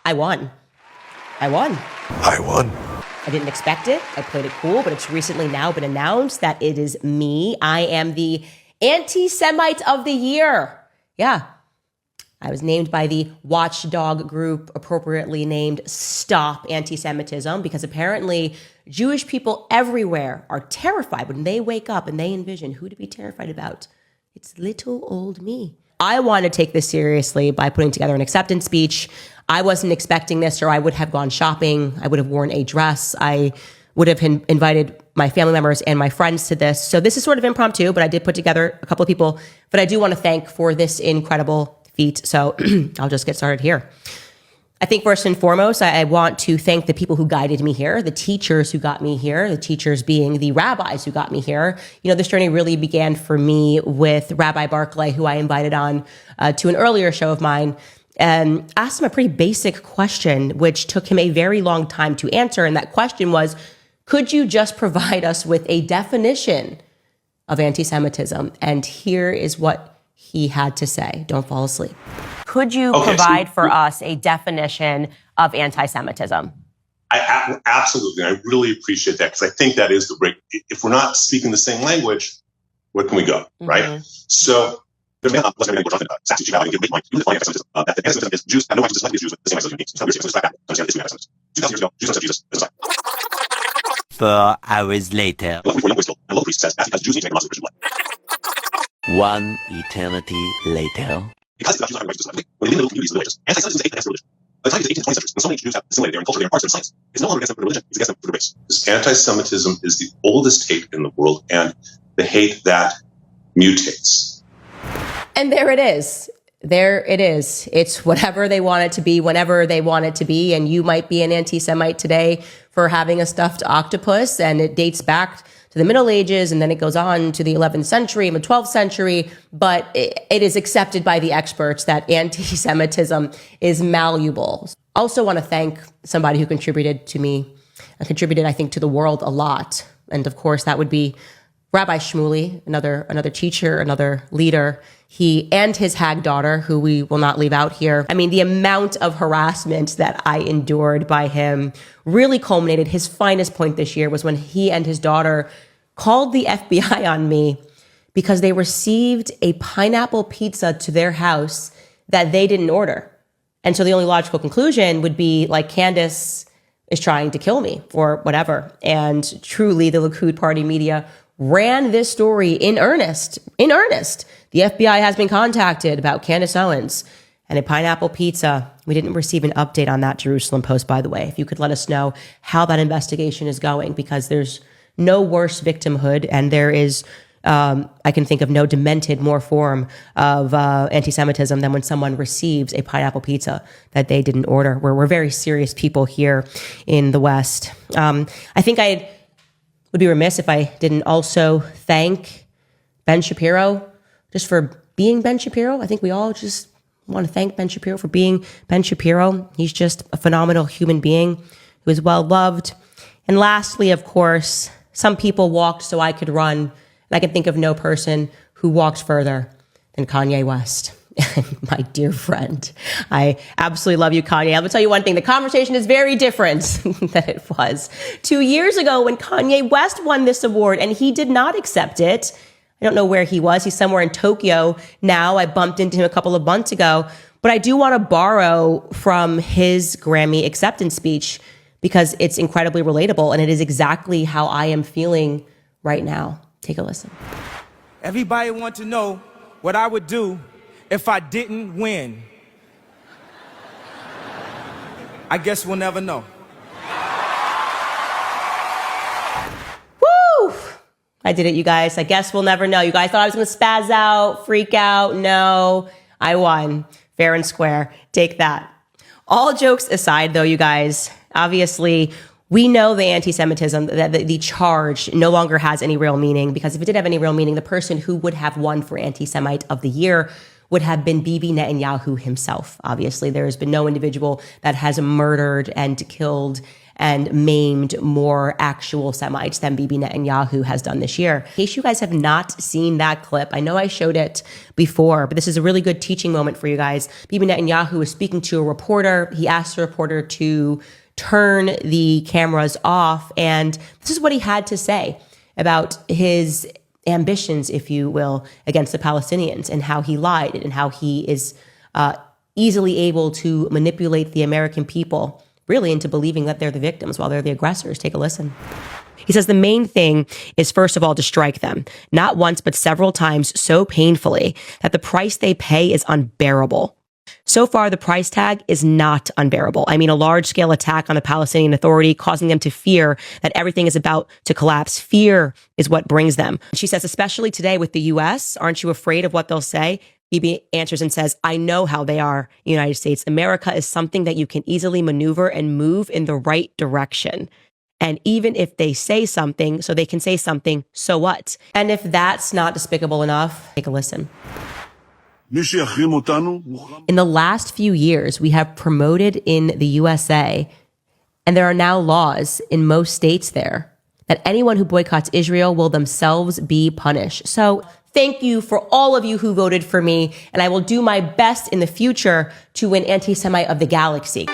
I won. I won. I won. I didn't expect it. I played it cool, but it's recently now been announced that it is me. I am the Anti-Semite of the Year. Yeah. I was named by the watchdog group, appropriately named Stop Anti-Semitism, because apparently Jewish people everywhere are terrified when they wake up and they envision who to be terrified about. It's little old me. I want to take this seriously by putting together an acceptance speech. I wasn't expecting this, or I would have gone shopping. I would have worn a dress. I would have invited my family members and my friends to this. So this is sort of impromptu, but I did put together a couple of people that I do want to thank for this incredible feat. So I'll just get started here. I think first and foremost, I want to thank the people who guided me here, the teachers who got me here, the teachers being the rabbis who got me here. You know, this journey really began for me with Rabbi Barclay, who I invited on to an earlier show of mine, and asked him a pretty basic question, which took him a very long time to answer. And that question was, could you just provide us with a definition of anti-Semitism? And here is what he had to say. Don't fall asleep. Could you provide for us a definition of anti-Semitism? Absolutely. I really appreciate that, because I think that is the break. If we're not speaking the same language, where can we go, right? So, there's that anti-Semitism is Jews have no right to dislike Jews with the same rights as human beings. 2,000 years ago, Jews understood Jesus as a 4 hours later. 1 eternity later. Because Jews have no right to dislike, when within the communities of the religious, anti-Semitism is against religion. By the time of the 18th and 20th centuries, when so many Jews have assimilated their own culture, their own arts, and science, it's no longer against them for religion, it's against them for their race. Anti-Semitism is the oldest hate in the world, and the hate that mutates. And there it is. There it is. It's whatever they want it to be, whenever they want it to be. And you might be an anti-Semite today for having a stuffed octopus, and it dates back to the Middle Ages, and then it goes on to the 11th century and the 12th century. But it is accepted by the experts that anti-Semitism is malleable. Also want to thank somebody who contributed to me, contributed, I think, to the world a lot. And of course, that would be Rabbi Shmuley, another teacher, another leader. He and his hag daughter, who we will not leave out here. I mean, the amount of harassment that I endured by him really culminated. His finest point this year was when he and his daughter called the FBI on me because they received a pineapple pizza to their house that they didn't order. And so the only logical conclusion would be like, Candace is trying to kill me or whatever. And truly, the Likud Party media ran this story in earnest. In earnest. The FBI has been contacted about Candace Owens and a pineapple pizza. We didn't receive an update on that Jerusalem Post, by the way. If you could let us know how that investigation is going, because there's no worse victimhood, and there is, I can think of no demented more form of anti-Semitism than when someone receives a pineapple pizza that they didn't order. We're very serious people here in the West. I think I would be remiss if I didn't also thank Ben Shapiro just for being Ben Shapiro. I think we all just want to thank Ben Shapiro for being Ben Shapiro. He's just a phenomenal human being who is well loved. And lastly, of course, some people walked so I could run. And I can think of no person who walked further than Kanye West. My dear friend, I absolutely love you, Kanye. I'm gonna tell you one thing. The conversation is very different than it was 2 years ago when Kanye West won this award, and he did not accept it. I don't know where he was. He's somewhere in Tokyo now. I bumped into him a couple of months ago. But I do want to borrow from his Grammy acceptance speech because it's incredibly relatable, and it is exactly how I am feeling right now. Take a listen. Everybody wants to know what I would do if I didn't win. I guess we'll never know. Woo! I did it, you guys. I guess we'll never know. You guys thought I was going to spaz out, freak out. No, I won. Fair and square. Take that. All jokes aside, though, you guys, obviously, we know the anti-Semitism, that the charge no longer has any real meaning, because if it did have any real meaning, the person who would have won for Anti-Semite of the Year would have been Bibi Netanyahu himself. Obviously, there has been no individual that has murdered and killed and maimed more actual Semites than Bibi Netanyahu has done this year. In case you guys have not seen that clip, I know I showed it before, but this is a really good teaching moment for you guys. Bibi Netanyahu was speaking to a reporter. He asked the reporter to turn the cameras off, and this is what he had to say about his ambitions, if you will, against the Palestinians, and how he lied and how he is easily able to manipulate the American people really into believing that they're the victims while they're the aggressors. Take a listen. He says the main thing is, first of all, to strike them, not once, but several times so painfully that the price they pay is unbearable. So far, the price tag is not unbearable. I mean, a large-scale attack on the Palestinian Authority, causing them to fear that everything is about to collapse. Fear is what brings them. She says, especially today with the U.S., aren't you afraid of what they'll say? Bibi answers and says, I know how they are, United States. America is something that you can easily maneuver and move in the right direction. And even if they say something, so they can say something, so what? And if that's not despicable enough, take a listen. In the last few years, we have promoted in the USA, and there are now laws in most states there, that anyone who boycotts Israel will themselves be punished. So thank you for all of you who voted for me, and I will do my best in the future to win Anti-Semite of the Galaxy.